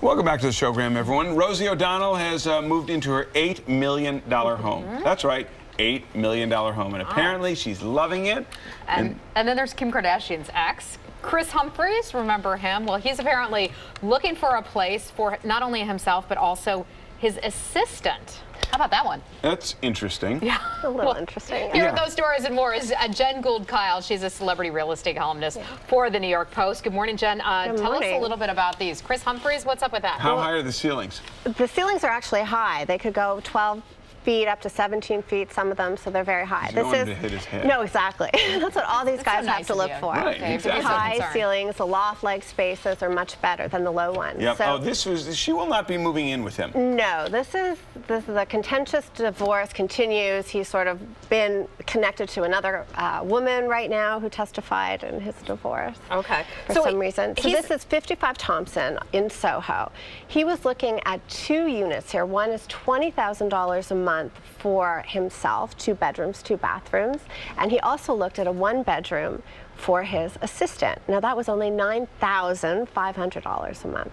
Welcome back to the show, Graham, everyone. Rosie O'Donnell has moved into her $8 million home. That's right, $8 million home. And apparently she's loving it. And then there's Kim Kardashian's ex, Kris Humphries. Remember him? Well, he's apparently looking for a place for not only himself, but also his assistant. How about that one? That's interesting. Yeah. A little interesting. Here are those stories and more is Jen Gould Keil. She's a celebrity real estate columnist for the New York Post. Good morning, Jen. Tell us a little bit about these. Kris Humphries, what's up with that? How high are the ceilings? The ceilings are actually high. They could go 12 feet up to 17 feet, some of them, so they're very high. You don't want him to hit his head. No, exactly. That's what all these guys have to look for. Right, exactly. High ceilings, the loft-like spaces are much better than the low ones. Yep. So, she will not be moving in with him. No, this is a contentious divorce continues. He's sort of been connected to another woman right now who testified in his divorce. Okay. For some reason. So this is 55 Thompson in Soho. He was looking at 2 units here. One is $20,000 a month for himself, 2 bedrooms, 2 bathrooms, and he also looked at a 1-bedroom for his assistant. Now that was only $9,500 a month.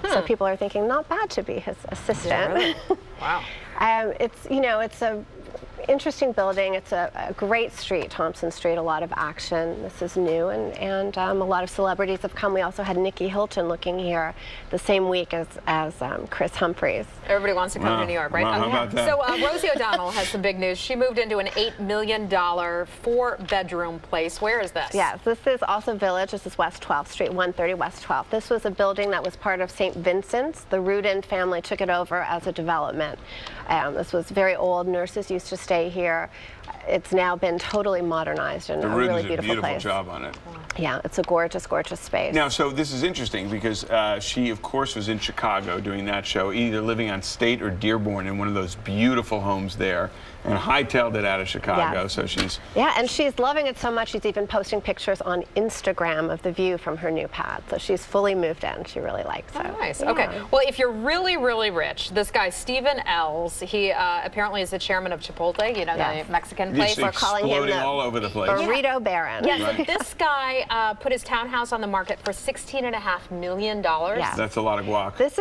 So people are thinking not bad to be his assistant. Yeah, really? Wow. It's a interesting building. It's a great street, Thompson Street, a lot of action. This is new, and a lot of celebrities have come. We also had Nikki Hilton looking here the same week as Kris Humphries. Everybody wants to come to New York, right? Wow, how about that? So Rosie O'Donnell has some big news. She moved into an $8 million 4-bedroom place. Where is this? Yes, this is also Village. This is West 12th Street, 130 West 12th. This was a building that was part of St. Vincent's. The Rudin family took it over as a development. This was very old. Nurses used to stay here. It's now been totally modernized and a really beautiful place. Job on it. Yeah, it's a gorgeous, gorgeous space. Now, so this is interesting because she, of course, was in Chicago doing that show, either living on State or Dearborn in one of those beautiful homes there, and hightailed it out of Chicago. So she's... Yeah, and she's loving it so much, she's even posting pictures on Instagram of the view from her new pad. So she's fully moved in. She really likes it. Oh, nice. Yeah. Okay. Well, if you're really, really rich, this guy, Stephen Els, he apparently is the chairman of Chipotle, you know, the Mexican place. We're calling him the all over the place. Burrito Baron. Yes, right. This guy put his townhouse on the market for $16.5 million. Yeah. That's a lot of guac. This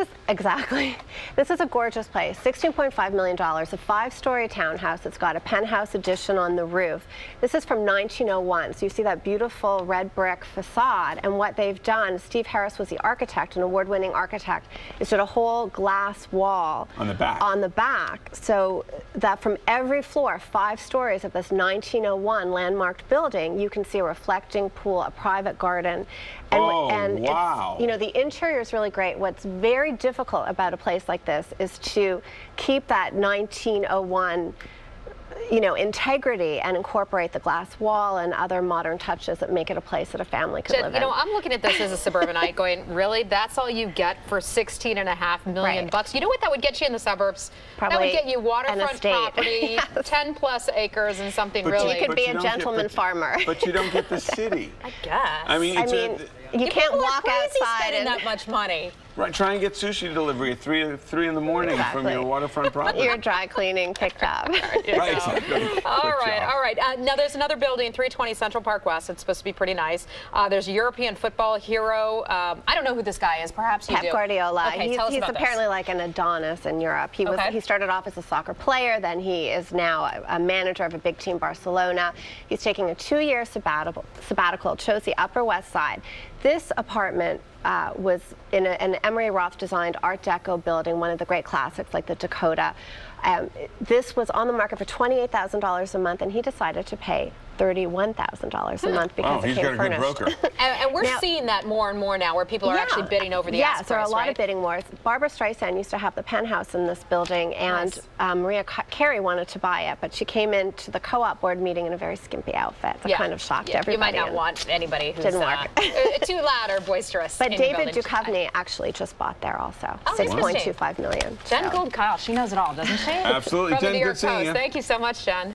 is a gorgeous place. $16.5 million, a 5-story townhouse. It's got a penthouse addition on the roof. This is from 1901. So you see that beautiful red brick facade. And what they've done, Steve Harris was the architect, an award-winning architect, is did a whole glass wall on the back. So that from every floor, 5 stories of this 1901 landmarked building, you can see a reflecting pool, a private garden. And wow. It's, the interior is really great. What's very difficult about a place like this is to keep that 1901 integrity and incorporate the glass wall and other modern touches that make it a place that a family could live in. I'm looking at this as a suburbanite going, really? That's all you get for $16.5 million bucks? You know what that would get you in the suburbs? Probably that would get you waterfront property, 10+ acres and something really. You could be a gentleman farmer. But you don't get the city. I guess. I mean, you can't walk outside spending that much money. Right, try and get sushi delivery at 3 in the morning from your waterfront property. Your dry cleaning picked up. Right, exactly. All right. Now there's another building, 320 Central Park West. It's supposed to be pretty nice. There's a European football hero. I don't know who this guy is. Perhaps you do. Pep Guardiola. Okay, he's apparently like an Adonis in Europe. He started off as a soccer player, then he is now a manager of a big team, Barcelona. He's taking a 2-year sabbatical, chose the Upper West Side. This apartment was in an Emery Roth designed Art Deco building, one of the great classics like the Dakota. This was on the market for $28,000 a month, and he decided to pay $31,000 a month because it came furnished. He's got a good broker. And we're seeing that more and more now, where people are actually bidding over the ask price, there are a lot of bidding wars. Barbara Streisand used to have the penthouse in this building, and Mariah Carey wanted to buy it, but she came into the co-op board meeting in a very skimpy outfit. That kind of shocked everybody. You might not want anybody who's didn't work. too loud or boisterous. But David Duchovny actually just bought there also. $6.25 million. Jen Gould Keil, she knows it all, doesn't she? Absolutely. From the New York Jen, good seeing you. Thank you so much, Jen.